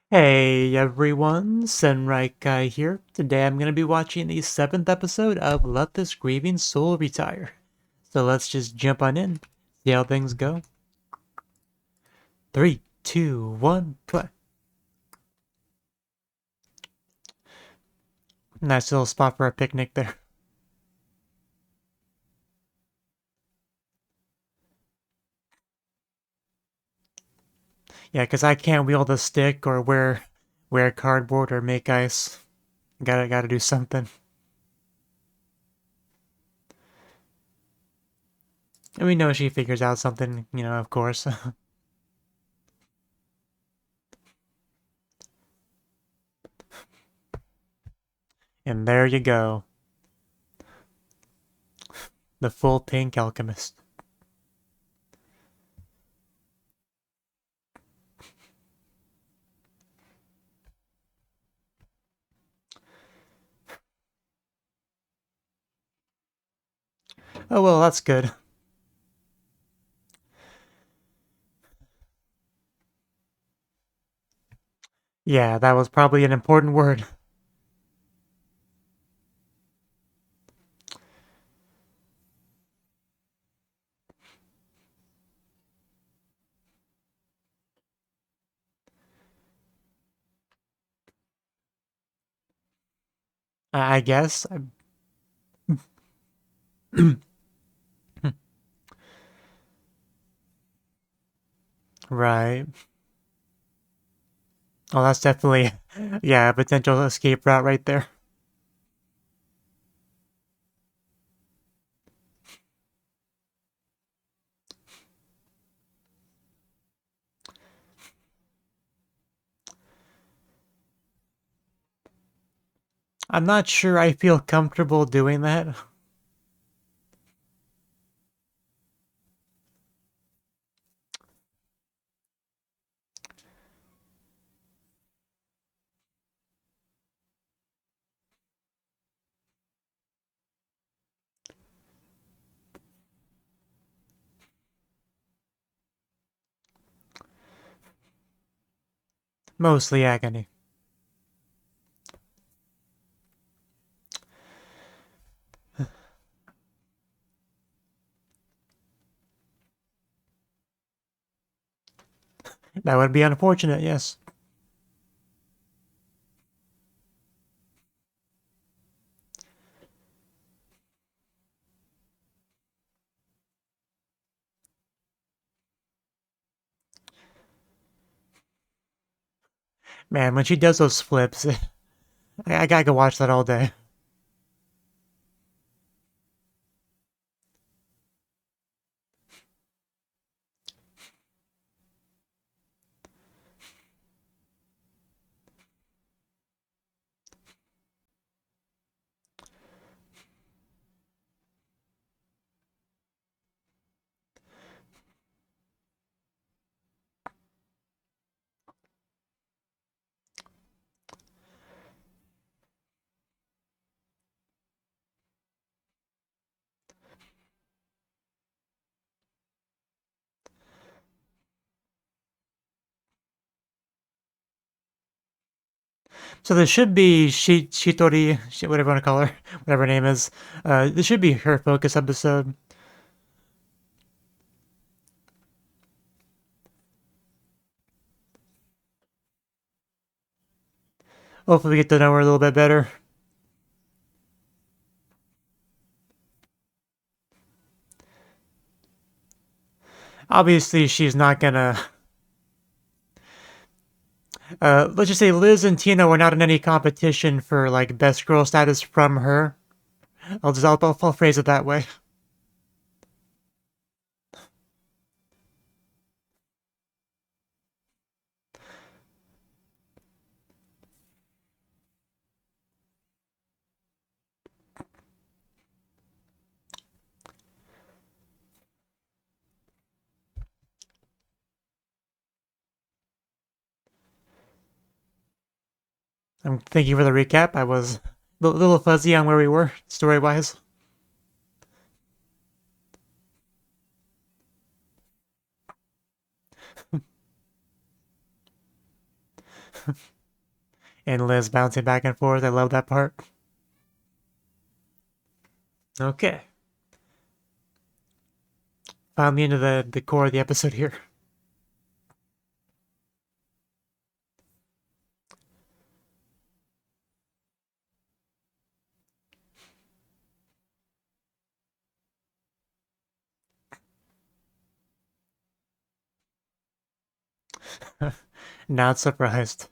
Hey everyone, Senrai Kai here. Today I'm going to be watching the 7th episode of Let This Grieving Soul Retire. So let's just jump on in, see how things go. 3, 2, 1, play. Nice little spot for a picnic there. Yeah, because I can't wield a stick or wear cardboard or make ice. Gotta do something. And we know she figures out something, of course. And there you go. The full pink alchemist. Oh well, that's good. Yeah, that was probably an important word. I guess. Right. Oh, that's definitely, yeah, a potential escape route right there. I'm not sure I feel comfortable doing that. Mostly agony. That would be unfortunate, yes. Man, when she does those flips, I gotta go watch that all day. So this should be Shitori, whatever you want to call her, whatever her name is. This should be her focus episode. Hopefully we get to know her a little bit better. Obviously, she's not gonna. Let's just say Liz and Tina were not in any competition for like best girl status from her. I'll phrase it that way. Thank you for the recap. I was a little fuzzy on where we were story wise. And Liz bouncing back and forth. I love that part. Okay. Finally into the core of the episode here. Not surprised.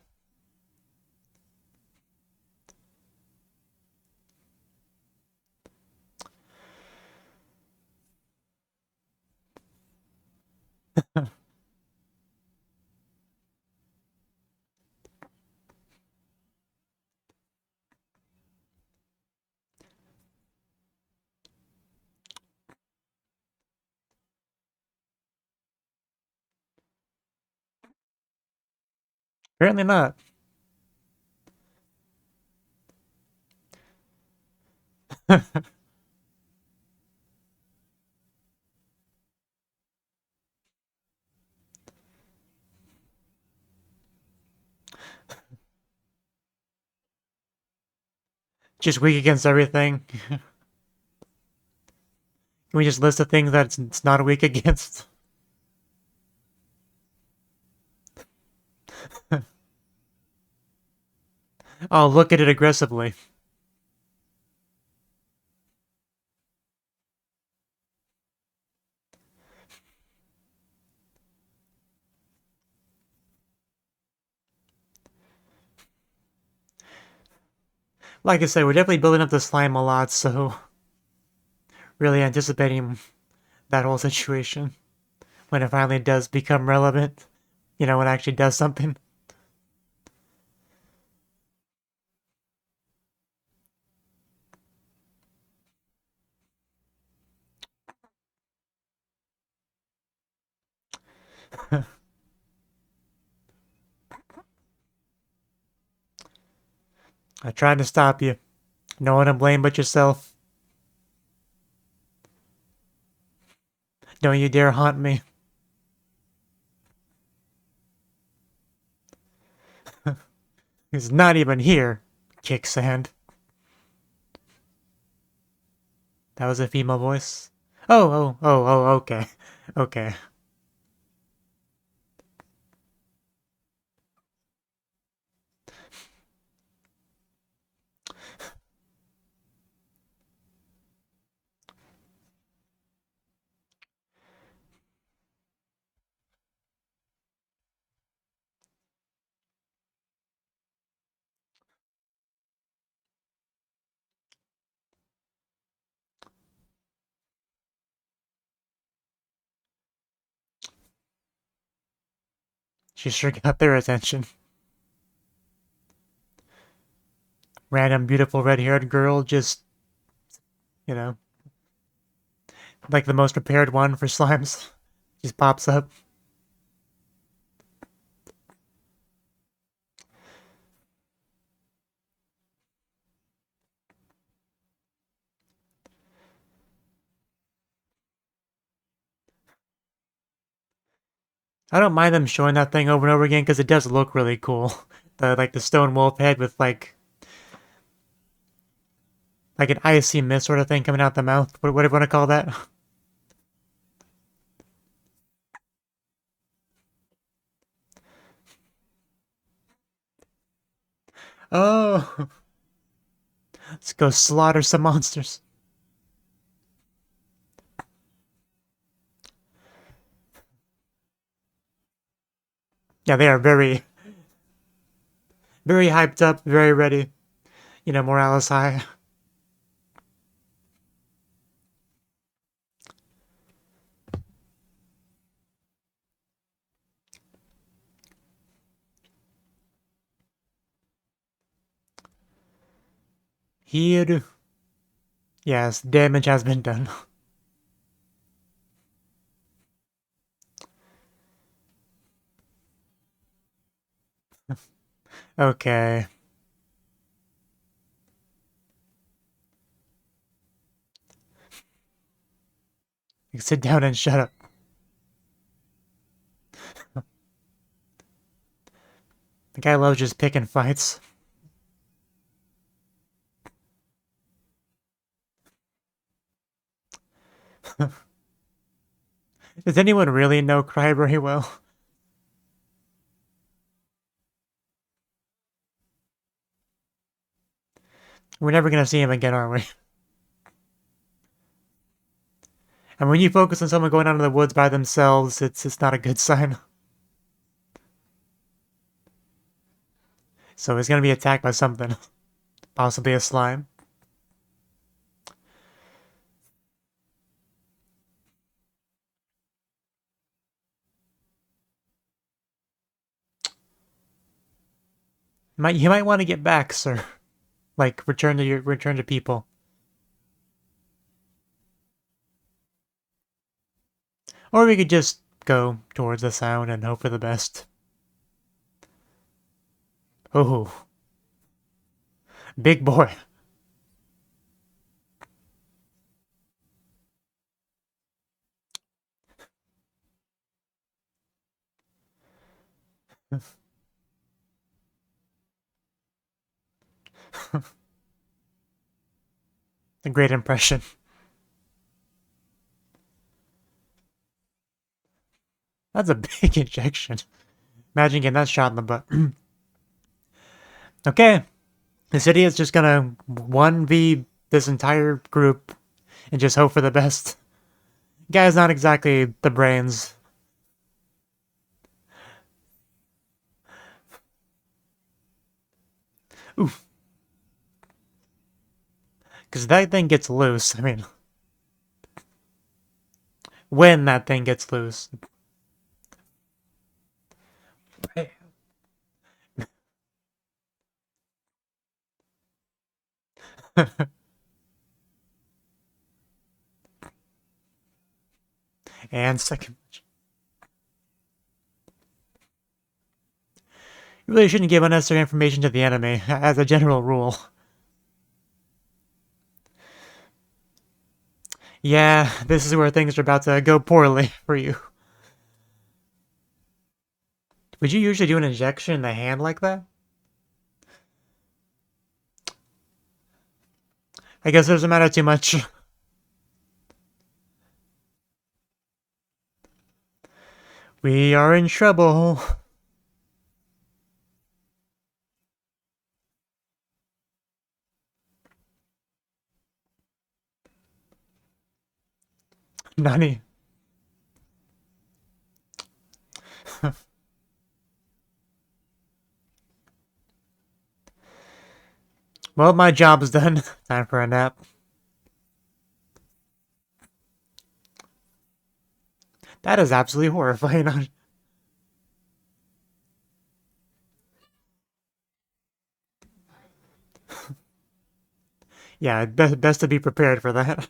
Apparently not. Just weak against everything. Can we just list the things that it's not weak against? Oh, look at it aggressively. Like I said, we're definitely building up the slime a lot, so really anticipating that whole situation when it finally does become relevant. You know, when it actually does something. I tried to stop you. No one to blame but yourself. Don't you dare haunt me. He's not even here. Kick sand. That was a female voice. Okay. Okay. She sure got their attention. Random beautiful red-haired girl just, you know, like the most prepared one for slimes. Just pops up. I don't mind them showing that thing over and over again because it does look really cool. The stone wolf head with like an icy mist sort of thing coming out the mouth. What do you want to call that? Oh, let's go slaughter some monsters. Yeah, they are very hyped up, very ready. You know, morale is high. Here, yes, damage has been done. Okay, sit down and shut up. The guy loves just picking fights. Does anyone really know Cry very well? We're never gonna see him again, are we? And when you focus on someone going out in the woods by themselves, it's not a good sign. So he's gonna be attacked by something. Possibly a slime. You might want to get back, sir. Like return to people. Or we could just go towards the sound and hope for the best. Oh, big boy. A great impression. That's a big injection. Imagine getting that shot in the butt. Okay. This idiot's just gonna 1v this entire group and just hope for the best. Guy's not exactly the brains. Oof. Because that thing gets loose. I mean, when that thing gets loose. And second. You really shouldn't give unnecessary information to the enemy, as a general rule. Yeah, this is where things are about to go poorly for you. Would you usually do an injection in the hand like that? I guess it doesn't matter too much. We are in trouble. Nani. Well, my job's done. Time for a nap. That is absolutely horrifying. Yeah, best to be prepared for that.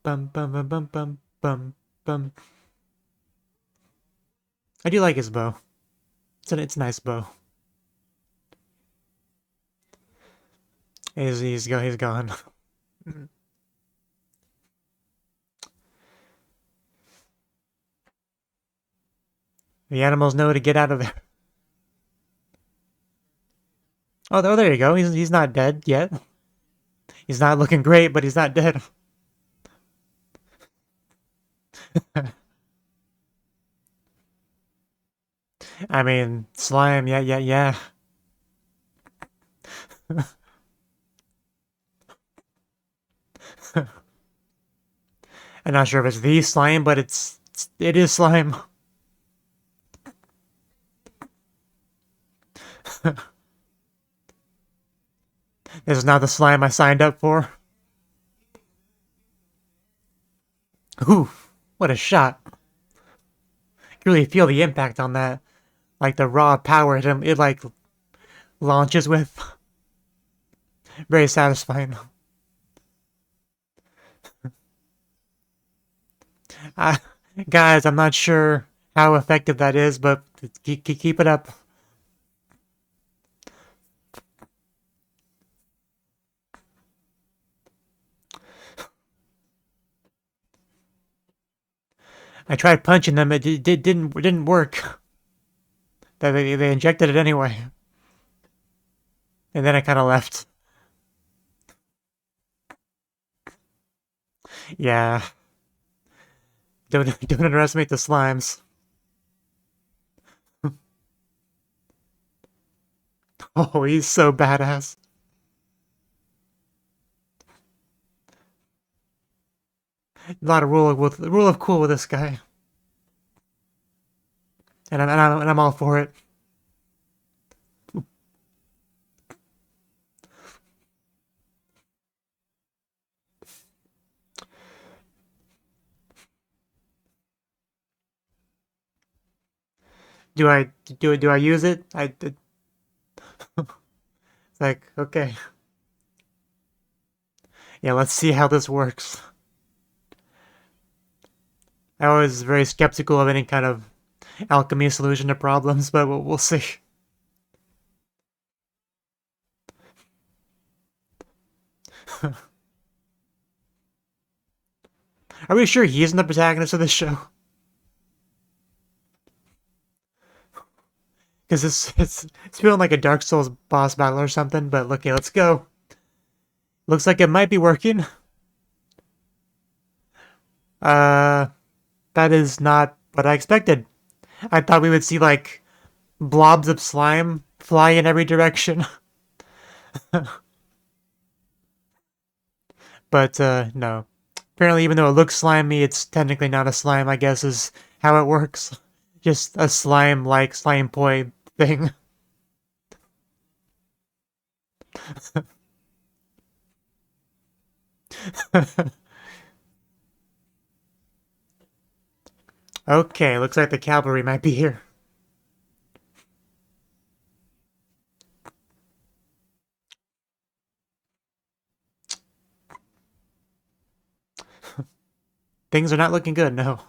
Bum bum bum bum bum bum bum. I do like his bow. It's a nice bow. He's gone. The animals know to get out of there. Oh, there you go. He's not dead yet. He's not looking great, but he's not dead. I mean, slime. Yeah. I'm not sure if it's the slime, but it is slime. This is not the slime I signed up for. Ooh, what a shot. You really feel the impact on that. Like the raw power it like launches with. Very satisfying. Uh, Guys, I'm not sure how effective that is, but keep it up. I tried punching them, it didn't work. They injected it anyway. And then I kind of left. Yeah. Don't underestimate the slimes. Oh, he's so badass. A lot of rule of cool with this guy, and I'm all for it. Do I do I use it? It's like, okay, yeah, let's see how this works. I was very skeptical of any kind of alchemy solution to problems, but we'll see. Are we sure he isn't the protagonist of this show? Because it's feeling like a Dark Souls boss battle or something. But okay, let's go. Looks like it might be working. Uh, that is not what I expected. I thought we would see like blobs of slime fly in every direction. But no. Apparently, even though it looks slimy, it's technically not a slime, I guess, is how it works. Just a slime-like slime poi thing. Okay, looks like the cavalry might be here. Things are not looking good, no.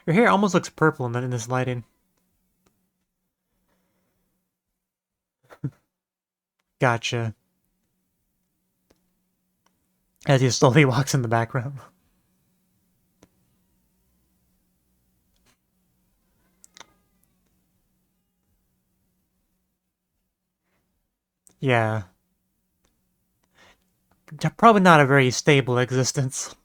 Your hair almost looks purple in this lighting. Gotcha. As he slowly walks in the background. Yeah. Probably not a very stable existence.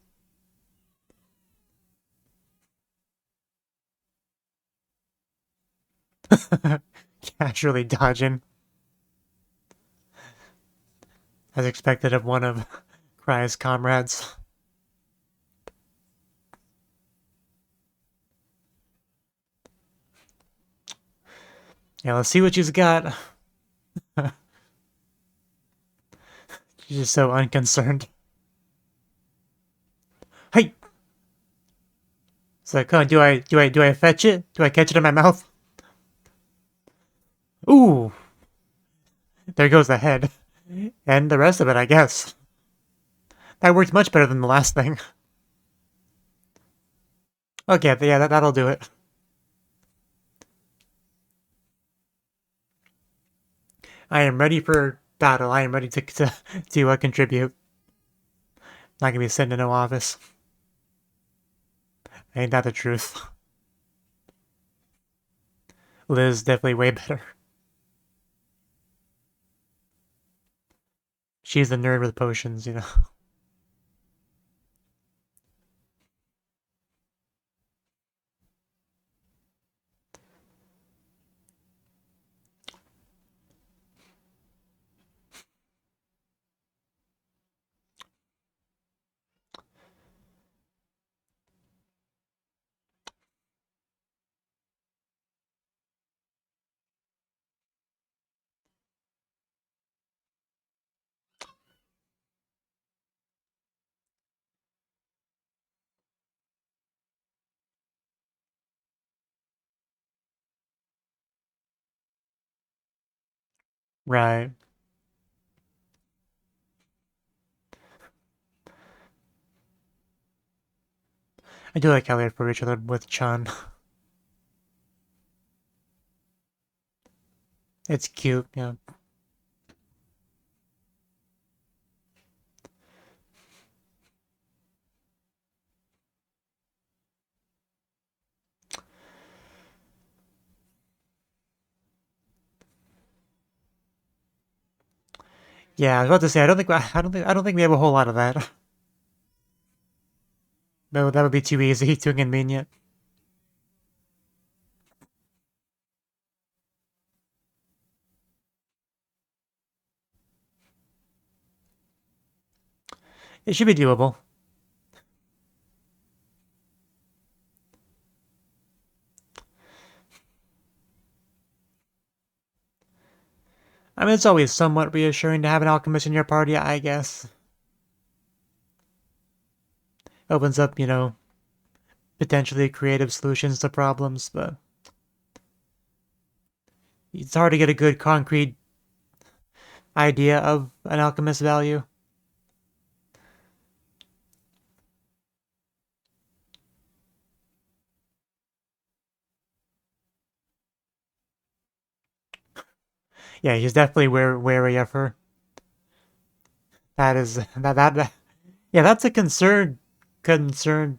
Casually dodging. As expected of one of Cry's comrades. Yeah, let's see what she's got. She's just so unconcerned. Hey! It's like, oh, do I fetch it? Do I catch it in my mouth? Ooh! There goes the head. And the rest of it, I guess. That worked much better than the last thing. Okay, yeah, that'll do it. I am ready for battle. I am ready to contribute. Not gonna be sitting in no office. Ain't that the truth? Liz definitely way better. She's the nerd with potions, you know. Right. I do like how they approach each other with Chun. It's cute, yeah. Yeah, I was about to say I don't think we have a whole lot of that. No, that would be too easy, too inconvenient. It should be doable. I mean, it's always somewhat reassuring to have an alchemist in your party, I guess. Opens up, potentially creative solutions to problems, but it's hard to get a good concrete idea of an alchemist value. Yeah, he's definitely wary of her. That is that yeah, that's a concern. Concern.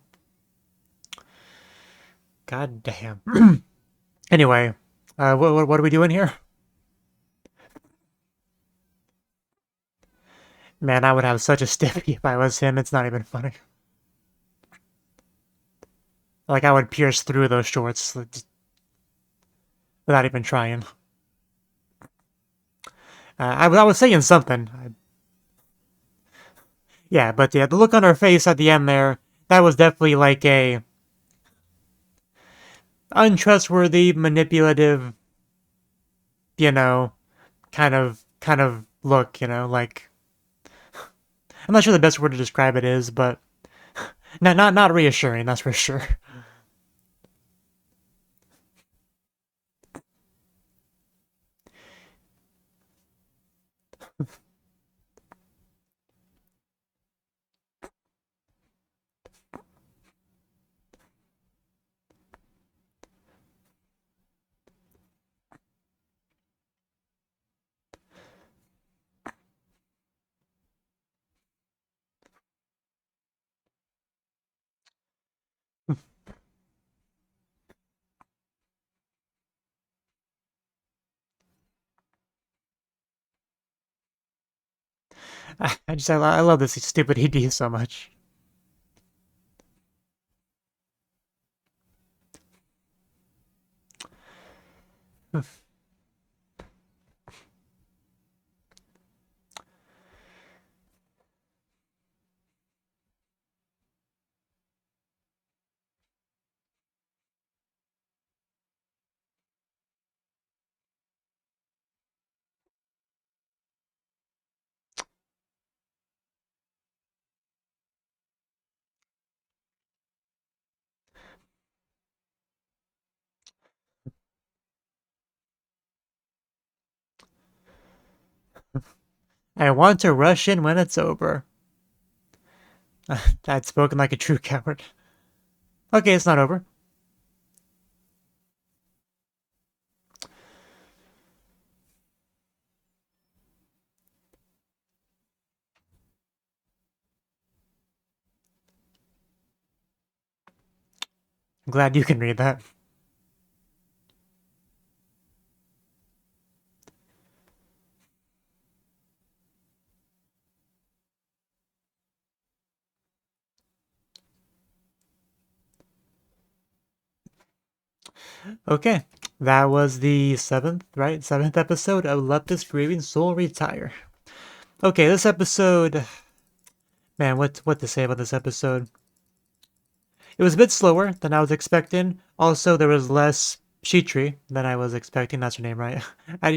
God damn. Anyway, what are we doing here? Man, I would have such a stiffy if I was him. It's not even funny. Like I would pierce through those shorts without even trying. I was saying something. Yeah, but yeah, the look on her face at the end there, that was definitely like a untrustworthy, manipulative, you know, kind of look, like I'm not sure the best word to describe it is, but not reassuring, that's for sure. I love this stupid ED so much. I want to rush in when it's over. I'd spoken like a true coward. Okay, it's not over. I'm glad you can read that. Okay, that was the seventh, right? Seventh episode of Let This Grieving Soul Retire. Okay, this episode, man, what to say about this episode? It was a bit slower than I was expecting. Also, there was less Sheetry than I was expecting. That's her name, right?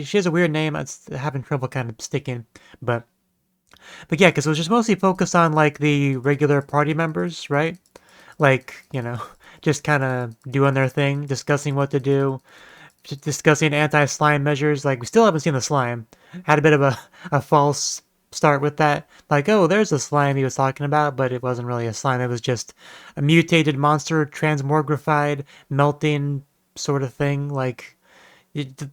She has a weird name. I'm having trouble kind of sticking, but yeah, because it was just mostly focused on like the regular party members, right? Like just kind of doing their thing, discussing what to do, just discussing anti-slime measures. Like we still haven't seen the slime. Had a bit of a false start with that. Like, oh, there's the slime he was talking about, but it wasn't really a slime. It was just a mutated monster, transmogrified, melting sort of thing. Like,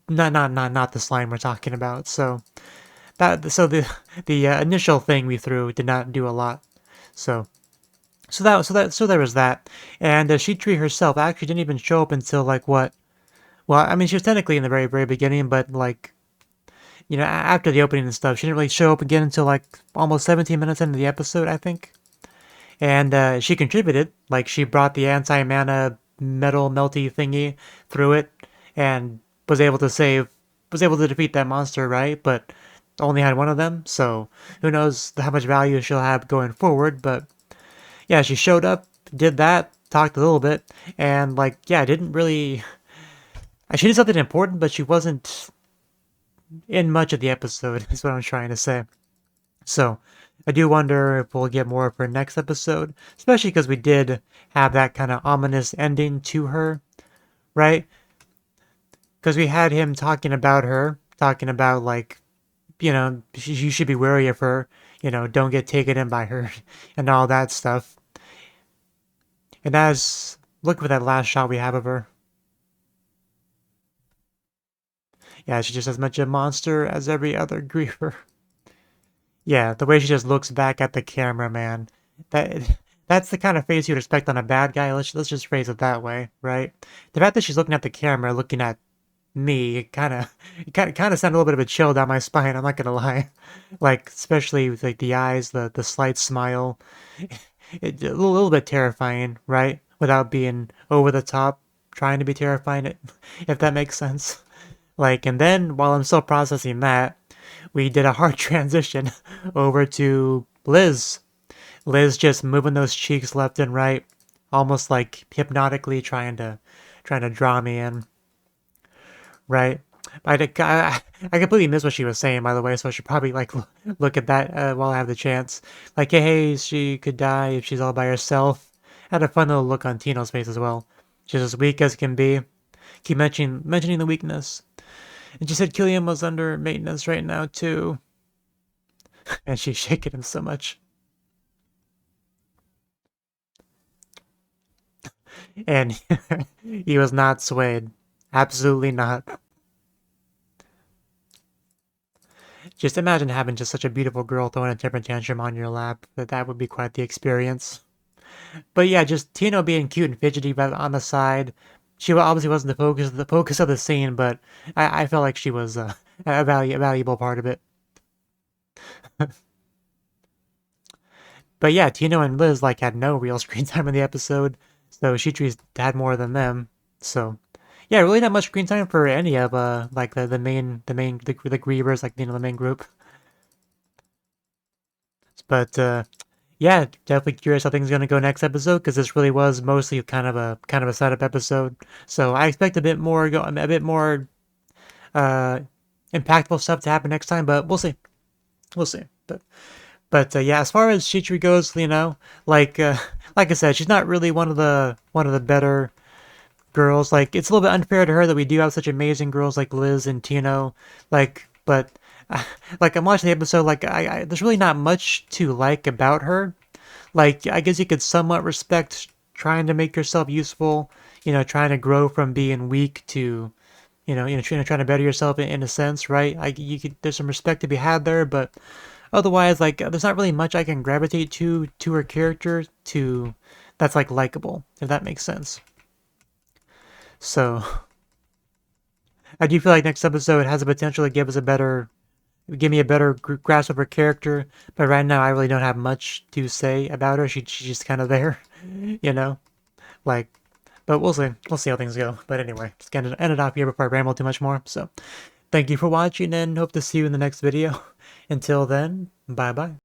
not the slime we're talking about. So the initial thing we threw did not do a lot. So so there was that, and Sheetree herself actually didn't even show up until like what? Well, I mean, she was technically in the very beginning, but like, you know, after the opening and stuff. She didn't really show up again until like almost 17 minutes into the episode, I think. And she contributed. Like, she brought the anti-mana metal melty thingy through it and was able to defeat that monster, right? But only had one of them, so who knows how much value she'll have going forward. But yeah, she showed up, did that, talked a little bit, and like, yeah, didn't really. She did something important, but she wasn't in much of the episode, is what I'm trying to say. So I do wonder if we'll get more of her next episode, especially because we did have that kind of ominous ending to her, right? Because we had him talking about her, talking about like, you know, you should be wary of her, you know, don't get taken in by her, and all that stuff. And as look for that last shot we have of her. Yeah, she's just as much a monster as every other griever. Yeah, the way she just looks back at the camera, man. That's the kind of face you'd expect on a bad guy. Let's just phrase it that way, right? The fact that she's looking at the camera, looking at me, it kind of sent a little bit of a chill down my spine. I'm not gonna lie, like especially with like the eyes, the slight smile, a little bit terrifying, right? Without being over the top, trying to be terrifying, if that makes sense. Like, and then while I'm still processing that, we did a hard transition over to Liz. Liz just moving those cheeks left and right, almost like hypnotically trying to draw me in, right? I completely missed what she was saying, by the way, so I should probably like look at that while I have the chance. Like, hey, she could die if she's all by herself. Had a fun little look on Tino's face as well. She's as weak as can be. Keep mentioning the weakness. And she said Killian was under maintenance right now too. And she's shaking him so much. And he was not swayed. Absolutely not. Just imagine having just such a beautiful girl throwing a temper tantrum on your lap. That would be quite the experience. But yeah, just Tino being cute and fidgety on the side. She obviously wasn't the focus of the scene, but I felt like she was a valuable part of it. But yeah, Tino and Liz like had no real screen time in the episode, so Shitri's had more than them. So yeah, really not much screen time for any of like the Grievers, like, you know, the main group. But yeah, definitely curious how things are gonna go next episode, because this really was mostly kind of a setup episode. So I expect a bit more uh impactful stuff to happen next time, but we'll see. We'll see. But yeah, as far as Shichiri goes, you know, like I said, she's not really one of the better girls. Like, it's a little bit unfair to her that we do have such amazing girls like Liz and Tino. Like, but like, I'm watching the episode, like there's really not much to like about her. Like, I guess you could somewhat respect trying to make yourself useful, you know, trying to grow from being weak to, trying to better yourself in a sense, right? There's some respect to be had there, but otherwise, like, there's not really much I can gravitate to her character to that's like likable, if that makes sense. So I do feel like next episode has the potential to give me a better grasp of her character, but right now I really don't have much to say about her. She's just kind of there, you know, like. But we'll see how things go. But anyway, just gonna end it off here before I ramble too much more. So thank you for watching, and hope to see you in the next video. Until then, bye bye.